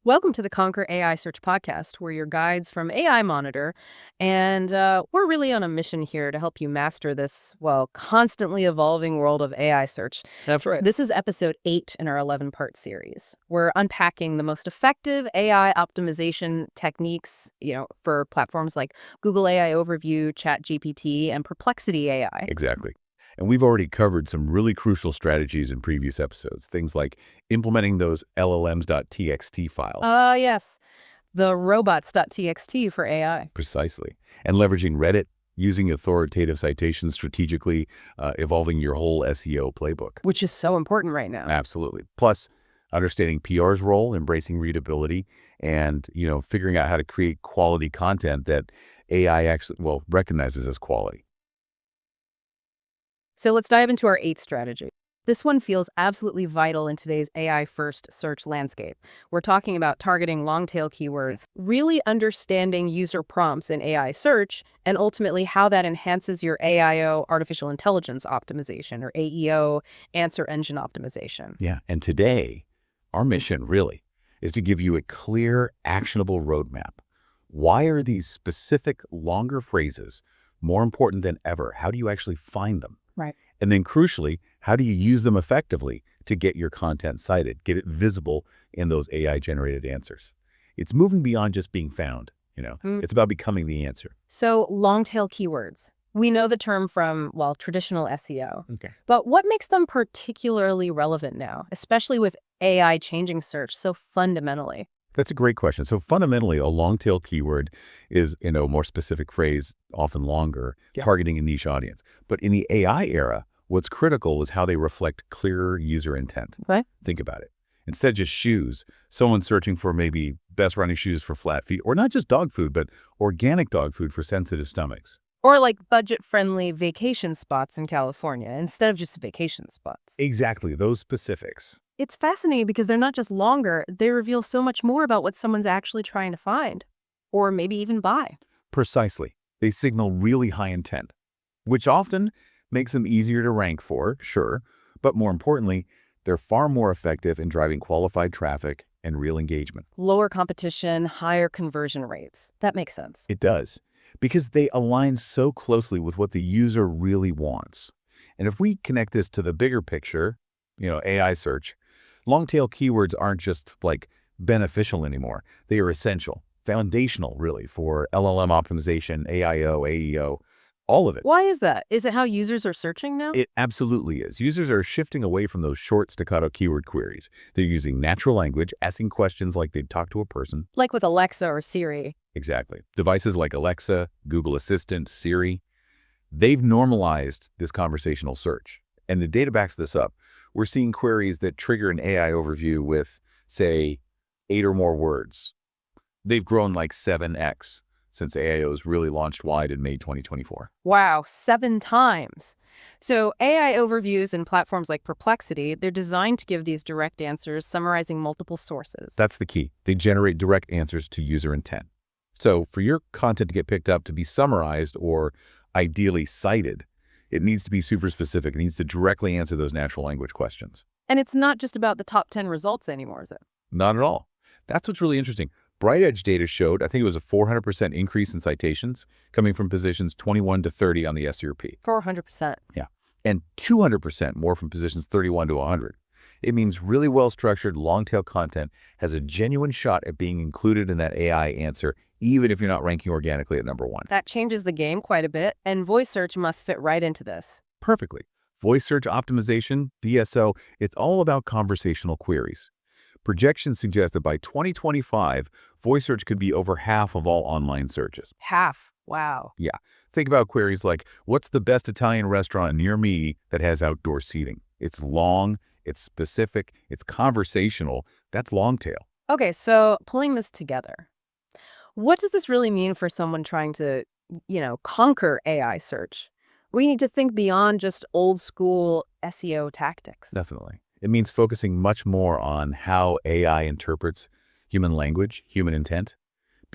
Welcome to the Conquer AI Search Podcast. We're your guides from AI Monitor, and we're really on a mission here to help you master this, well, constantly evolving world of AI search. That's right. This is episode 8 in our 11-part series. We're unpacking the most effective AI optimization techniques, for platforms like Google AI Overview, ChatGPT, and Perplexity AI. Exactly. And we've already covered some really crucial strategies in previous episodes, things like implementing those LLMs.txt files. Yes, the robots.txt for AI. Precisely. And leveraging Reddit, using authoritative citations strategically, evolving your whole SEO playbook. Which is so important right now. Absolutely. Plus, understanding PR's role, embracing readability, and, figuring out how to create quality content that AI actually, recognizes as quality. So let's dive into our 8th strategy. This one feels absolutely vital in today's AI-first search landscape. We're talking about targeting long-tail keywords, really understanding user prompts in AI search, and ultimately how that enhances your AIO, artificial intelligence optimization, or AEO, answer engine optimization. Yeah, and today, our mission really is to give you a clear, actionable roadmap. Why are these specific, longer phrases more important than ever? How do you actually find them? Right. And then crucially, how do you use them effectively to get your content cited, get it visible in those AI-generated answers? It's moving beyond just being found, It's about becoming the answer. So long-tail keywords. We know the term from, traditional SEO. Okay. But what makes them particularly relevant now, especially with AI changing search so fundamentally? That's a great question. So fundamentally, a long-tail keyword is, more specific phrase, often longer, targeting a niche audience. But in the AI era, what's critical is how they reflect clearer user intent. Okay. Think about it. Instead of just shoes, someone searching for maybe best running shoes for flat feet, or not just dog food, but organic dog food for sensitive stomachs. Or like budget-friendly vacation spots in California instead of just vacation spots. Exactly, those specifics. It's fascinating because they're not just longer, they reveal so much more about what someone's actually trying to find, or maybe even buy. Precisely. They signal really high intent, which often makes them easier to rank for, sure, but more importantly, they're far more effective in driving qualified traffic and real engagement. Lower competition, higher conversion rates. That makes sense. It does, because they align so closely with what the user really wants. And if we connect this to the bigger picture, AI search, long-tail keywords aren't just beneficial anymore. They are essential, foundational really for LLM optimization, AIO, AEO, all of it. Why is that? Is it how users are searching now? It absolutely is. Users are shifting away from those short staccato keyword queries. They're using natural language, asking questions like they'd talk to a person. Like with Alexa or Siri. Exactly. Devices like Alexa, Google Assistant, Siri, they've normalized this conversational search. And the data backs this up. We're seeing queries that trigger an AI overview with, say, 8 or more words. They've grown like 7x since AIOs really launched wide in May 2024. Wow, 7 times. So AI overviews in platforms like Perplexity, they're designed to give these direct answers, summarizing multiple sources. That's the key. They generate direct answers to user intent. So for your content to get picked up to be summarized or ideally cited, it needs to be super specific. It needs to directly answer those natural language questions. And it's not just about the top 10 results anymore, is it? Not at all. That's what's really interesting. Bright Edge data showed, I think it was a 400% increase in citations coming from positions 21 to 30 on the SERP. 400%. Yeah. And 200% more from positions 31 to 100. It means really well-structured, long-tail content has a genuine shot at being included in that AI answer, even if you're not ranking organically at number 1. That changes the game quite a bit, and voice search must fit right into this. Perfectly. Voice search optimization, VSO, it's all about conversational queries. Projections suggest that by 2025, voice search could be over half of all online searches. Half. Wow. Yeah. Think about queries like, what's the best Italian restaurant near me that has outdoor seating? It's long, it's specific, it's conversational. That's long tail. Okay, so pulling this together, what does this really mean for someone trying to, conquer AI search? We need to think beyond just old school SEO tactics. Definitely. It means focusing much more on how AI interprets human language, human intent,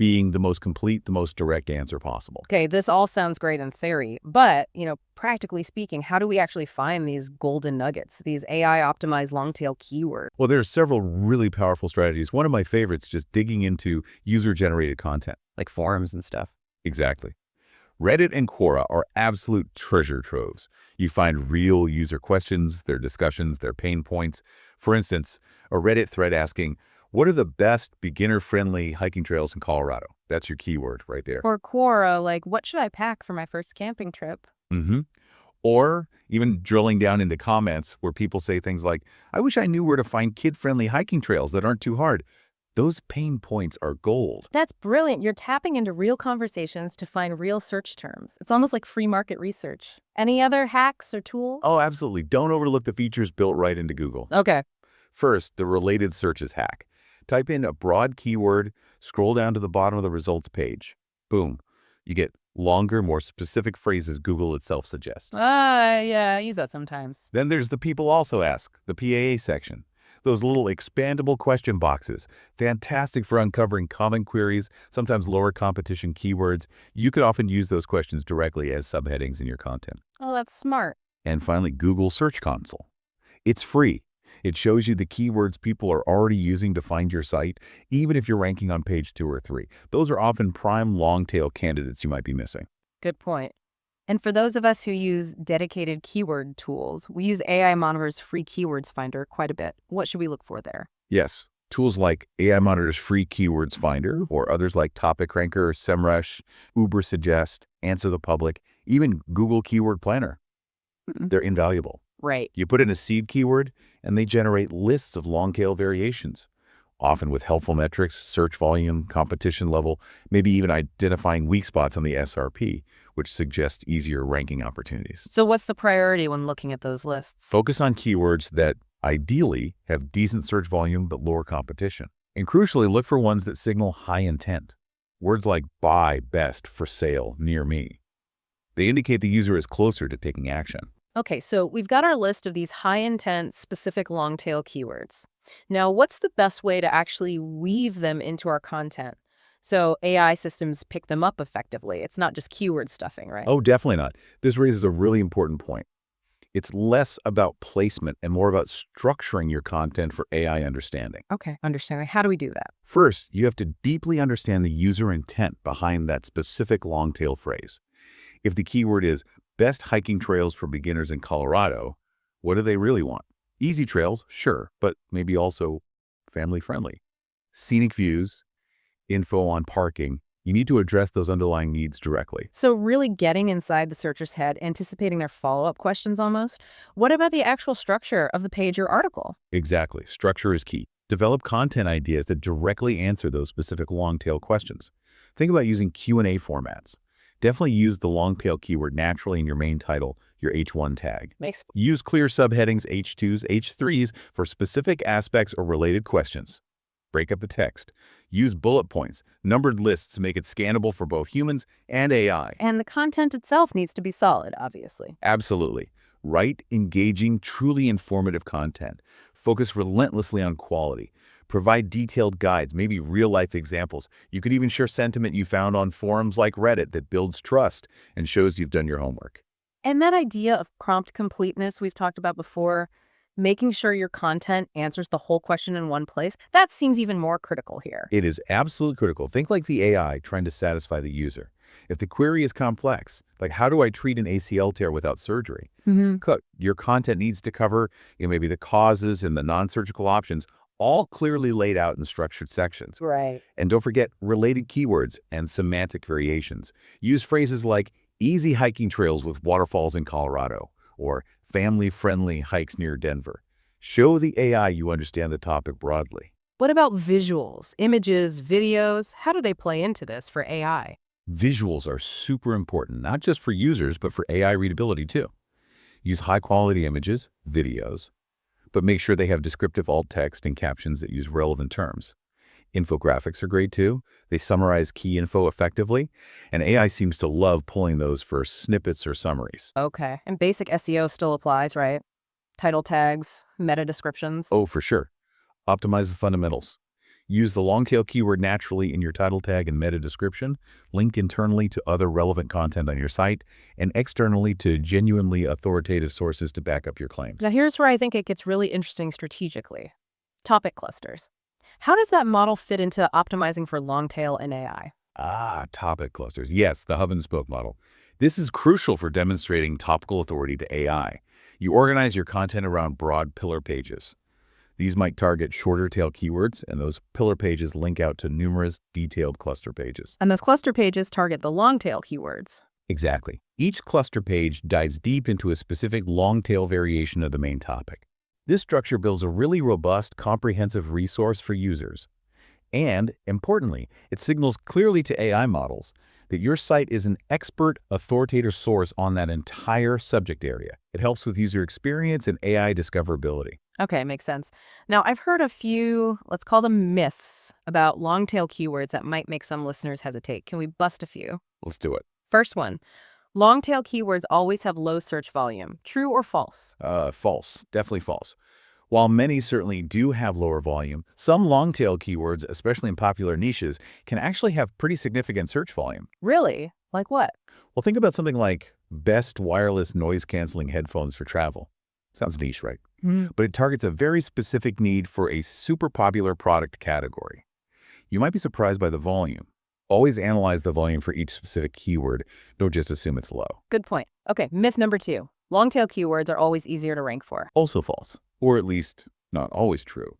being the most complete, the most direct answer possible. Okay, this all sounds great in theory, but, practically speaking, how do we actually find these golden nuggets, these AI-optimized long-tail keywords? Well, there are several really powerful strategies. One of my favorites, just digging into user-generated content. Like forums and stuff. Exactly. Reddit and Quora are absolute treasure troves. You find real user questions, their discussions, their pain points. For instance, a Reddit thread asking, what are the best beginner-friendly hiking trails in Colorado? That's your keyword right there. Or Quora, like, what should I pack for my first camping trip? Mm-hmm. Or even drilling down into comments where people say things like, I wish I knew where to find kid-friendly hiking trails that aren't too hard. Those pain points are gold. That's brilliant. You're tapping into real conversations to find real search terms. It's almost like free market research. Any other hacks or tools? Oh, absolutely. Don't overlook the features built right into Google. Okay. First, the related searches hack. Type in a broad keyword, scroll down to the bottom of the results page. Boom. You get longer, more specific phrases Google itself suggests. Yeah, I use that sometimes. Then there's the people also ask, the PAA section. Those little expandable question boxes, fantastic for uncovering common queries, sometimes lower competition keywords. You could often use those questions directly as subheadings in your content. Oh, that's smart. And finally, Google Search Console. It's free. It shows you the keywords people are already using to find your site, even if you're ranking on page 2 or 3. Those are often prime long-tail candidates you might be missing. Good point. And for those of us who use dedicated keyword tools, we use AI Monitor's free keywords finder quite a bit. What should we look for there? Yes, tools like AI Monitor's free keywords finder or others like Topic Ranker, SEMrush, Ubersuggest, Answer the Public, even Google Keyword Planner. They're invaluable. Right. You put in a seed keyword, and they generate lists of long-tail variations, often with helpful metrics, search volume, competition level, maybe even identifying weak spots on the SRP, which suggests easier ranking opportunities. So what's the priority when looking at those lists? Focus on keywords that ideally have decent search volume but lower competition. And crucially, look for ones that signal high intent. Words like buy, best, for sale, near me. They indicate the user is closer to taking action. Okay, so we've got our list of these high-intent, specific long-tail keywords. Now, what's the best way to actually weave them into our content so AI systems pick them up effectively? It's not just keyword stuffing, right? Oh, definitely not. This raises a really important point. It's less about placement and more about structuring your content for AI understanding. Okay, understanding. How do we do that? First, you have to deeply understand the user intent behind that specific long-tail phrase. If the keyword is best hiking trails for beginners in Colorado, what do they really want? Easy trails, sure, but maybe also family-friendly. Scenic views, info on parking. You need to address those underlying needs directly. So really getting inside the searcher's head, anticipating their follow-up questions almost. What about the actual structure of the page or article? Exactly. Structure is key. Develop content ideas that directly answer those specific long-tail questions. Think about using Q&A formats. Definitely use the long-tail keyword naturally in your main title, your H1 tag. Use clear subheadings H2s, H3s for specific aspects or related questions. Break up the text. Use bullet points, numbered lists to make it scannable for both humans and AI. And the content itself needs to be solid, obviously. Absolutely. Write engaging, truly informative content. Focus relentlessly on quality. Provide detailed guides, maybe real-life examples. You could even share sentiment you found on forums like Reddit that builds trust and shows you've done your homework. And that idea of prompt completeness we've talked about before, making sure your content answers the whole question in one place, that seems even more critical here. It is absolutely critical. Think like the AI trying to satisfy the user. If the query is complex, like how do I treat an ACL tear without surgery? Your content needs to cover maybe the causes and the non-surgical options, all clearly laid out in structured sections. Right. And don't forget related keywords and semantic variations. Use phrases like easy hiking trails with waterfalls in Colorado or family-friendly hikes near Denver. Show the AI you understand the topic broadly. What about visuals, images, videos? How do they play into this for AI? Visuals are super important, not just for users, but for AI readability too. Use high-quality images, videos, but make sure they have descriptive alt text and captions that use relevant terms. Infographics are great too. They summarize key info effectively, and AI seems to love pulling those for snippets or summaries. Okay. And basic SEO still applies, right? Title tags, meta descriptions. Oh, for sure. Optimize the fundamentals. Use the long-tail keyword naturally in your title tag and meta description, link internally to other relevant content on your site, and externally to genuinely authoritative sources to back up your claims. Now here's where I think it gets really interesting strategically. Topic clusters. How does that model fit into optimizing for long tail in AI? Topic clusters. Yes, the hub and spoke model. This is crucial for demonstrating topical authority to AI. You organize your content around broad pillar pages. These might target shorter tail keywords, and those pillar pages link out to numerous detailed cluster pages. And those cluster pages target the long tail keywords. Exactly. Each cluster page dives deep into a specific long tail variation of the main topic. This structure builds a really robust, comprehensive resource for users. And, importantly, it signals clearly to AI models that your site is an expert, authoritative source on that entire subject area. It helps with user experience and AI discoverability. Okay, makes sense. Now, I've heard a few, let's call them myths, about long tail keywords that might make some listeners hesitate. Can we bust a few? Let's do it. First one, long tail keywords always have low search volume. True or false? False. Definitely false. While many certainly do have lower volume, some long-tail keywords, especially in popular niches, can actually have pretty significant search volume. Really? Like what? Well, think about something like best wireless noise-canceling headphones for travel. Sounds niche, right? But it targets a very specific need for a super popular product category. You might be surprised by the volume. Always analyze the volume for each specific keyword. Don't just assume it's low. Good point. Okay, myth number 2. Long tail keywords are always easier to rank for. Also false, or at least not always true.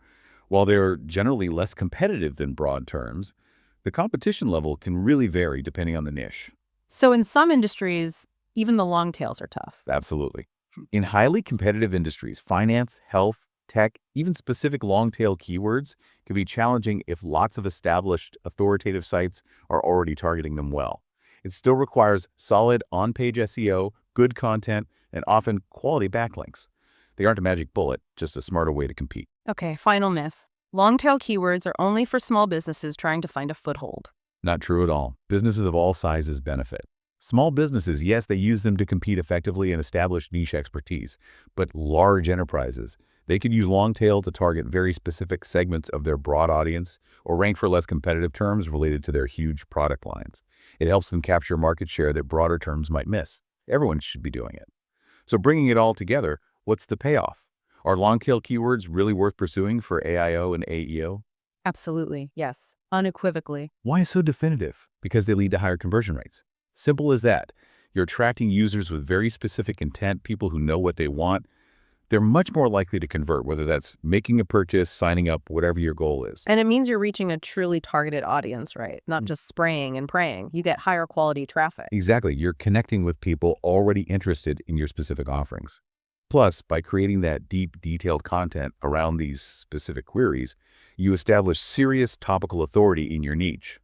While they're generally less competitive than broad terms, the competition level can really vary depending on the niche. So in some industries, even the long tails are tough. Absolutely. In highly competitive industries, finance, health, tech, even specific long-tail keywords can be challenging if lots of established authoritative sites are already targeting them well. It still requires solid on-page SEO, good content, and often quality backlinks. They aren't a magic bullet, just a smarter way to compete. Okay, final myth. Long tail keywords are only for small businesses trying to find a foothold. Not true at all. Businesses of all sizes benefit. Small businesses, yes, they use them to compete effectively and establish niche expertise. But large enterprises, they could use long tail to target very specific segments of their broad audience or rank for less competitive terms related to their huge product lines. It helps them capture market share that broader terms might miss. Everyone should be doing it. So bringing it all together, what's the payoff? Are long-tail keywords really worth pursuing for AIO and AEO? Absolutely, yes. Unequivocally. Why so definitive? Because they lead to higher conversion rates. Simple as that. You're attracting users with very specific intent, people who know what they want. They're much more likely to convert, whether that's making a purchase, signing up, whatever your goal is. And it means you're reaching a truly targeted audience, right? Not just spraying and praying. You get higher quality traffic. Exactly. You're connecting with people already interested in your specific offerings. Plus, by creating that deep, detailed content around these specific queries, you establish serious topical authority in your niche.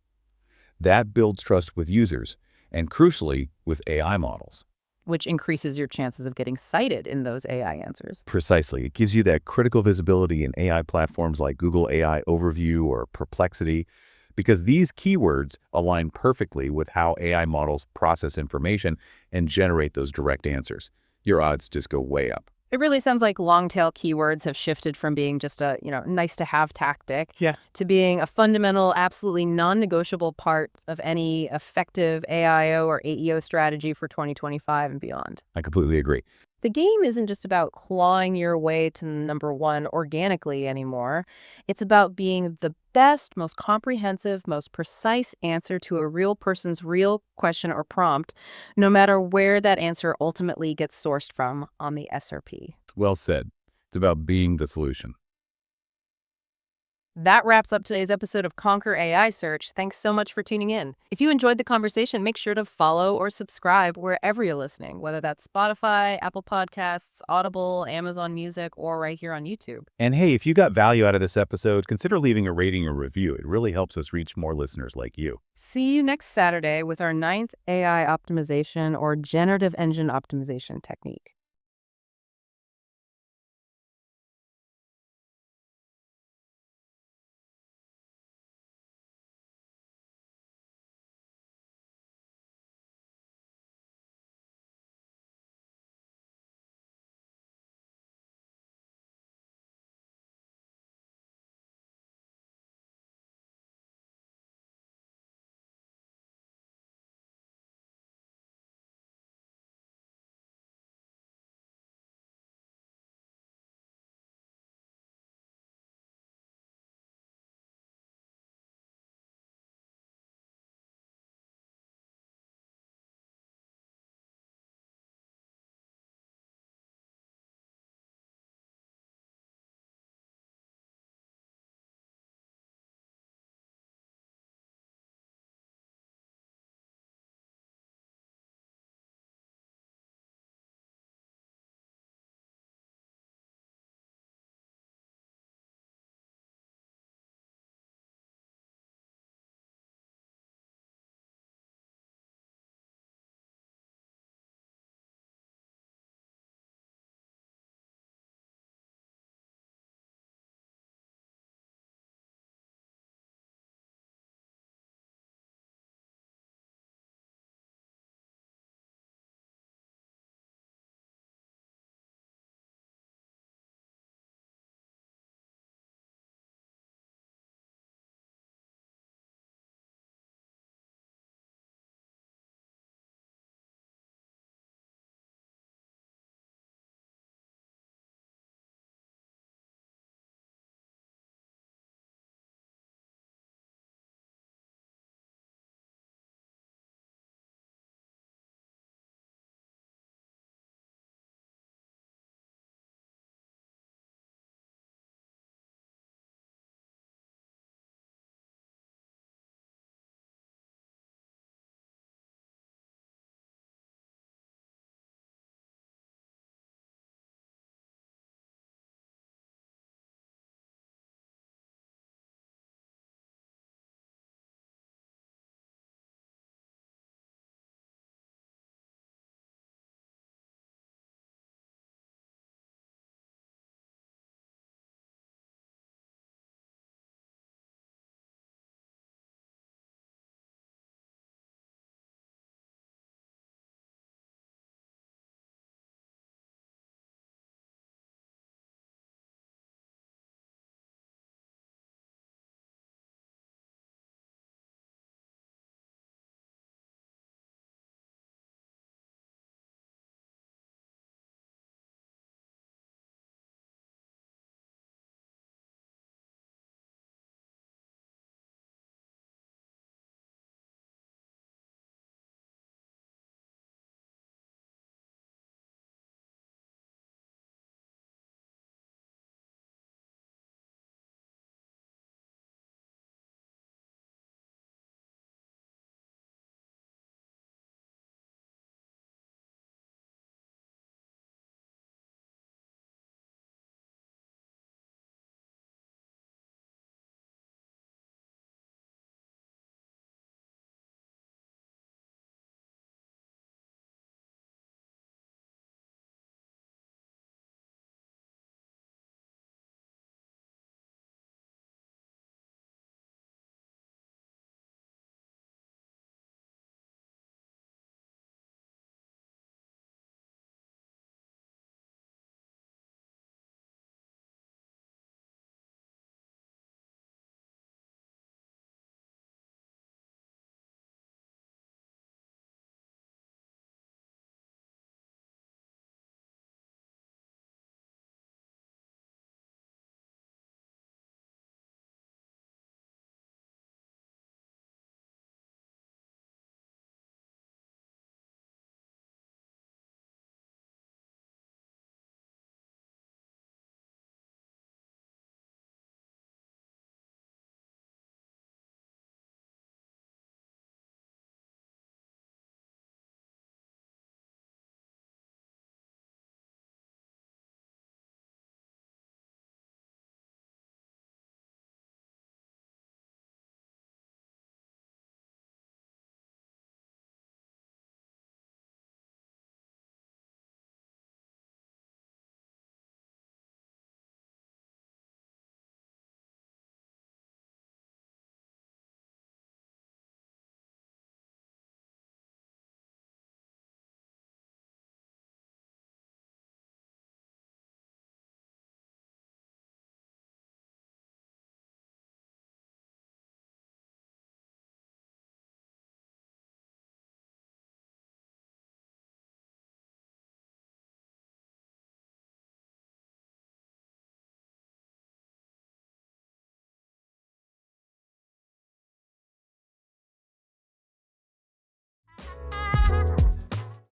That builds trust with users, and crucially, with AI models. Which increases your chances of getting cited in those AI answers. Precisely. It gives you that critical visibility in AI platforms like Google AI Overview or Perplexity, because these keywords align perfectly with how AI models process information and generate those direct answers. Your odds just go way up. It really sounds like long tail keywords have shifted from being just a, nice to have tactic to being a fundamental, absolutely non-negotiable part of any effective AIO or AEO strategy for 2025 and beyond. I completely agree. The game isn't just about clawing your way to number one organically anymore. It's about being the best, most comprehensive, most precise answer to a real person's real question or prompt, no matter where that answer ultimately gets sourced from on the SRP. Well said. It's about being the solution. That wraps up today's episode of Conquer AI Search. Thanks so much for tuning in. If you enjoyed the conversation, make sure to follow or subscribe wherever you're listening, whether that's Spotify, Apple Podcasts, Audible, Amazon Music, or right here on YouTube. And hey, if you got value out of this episode, consider leaving a rating or review. It really helps us reach more listeners like you. See you next Saturday with our 9th AI optimization or generative engine optimization technique.